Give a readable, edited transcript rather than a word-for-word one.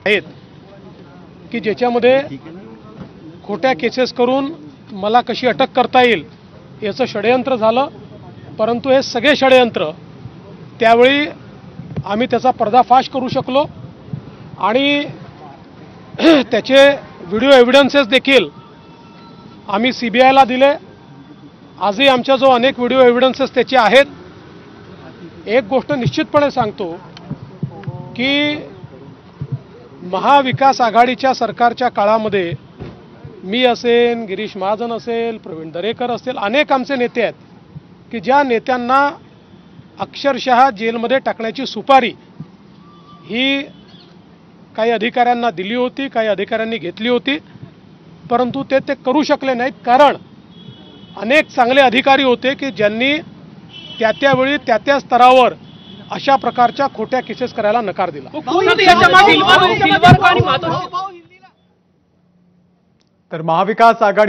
आहेत की ज्याच्यामध्ये खोट्या केसेस करून मला कशी अटक करता येईल याचं षडयंत्र झालं। परंतु हे सगळे षडयंत्र त्यावेळी आम्ही त्याचा पर्दाफाश करू शकलो आणि त्याचे व्हिडिओ एव्हिडन्सेस देखील आम्ही CBIला दिले। आजही आमच्या जो अनेक व्हिडिओ एव्हिडन्सेस त्याचे आहेत। एक गोष्ट निश्चितपणे सांगतो की महाविकास आघाडीच्या सरकारच्या काळामध्ये मी असेल, गिरीश महाजन असेल, प्रवीण दरेकर असेल, अनेक आमचे नेते आहेत की ज्या नेत्यांना अक्षरशः जेलमध्ये टाकण्याची सुपारी ही काही अधिकाऱ्यांना दिली होती, काही अधिकाऱ्यांनी घेतली होती, परंतु ते करू शकले नाहीत। कारण अनेक चांगले अधिकारी होते की ज्यांनी त्यावेळी त्या स्तरावर अशा प्रकारच्या खोट्या केसेस करायला नकार दिला। तर महाविकास आघाडी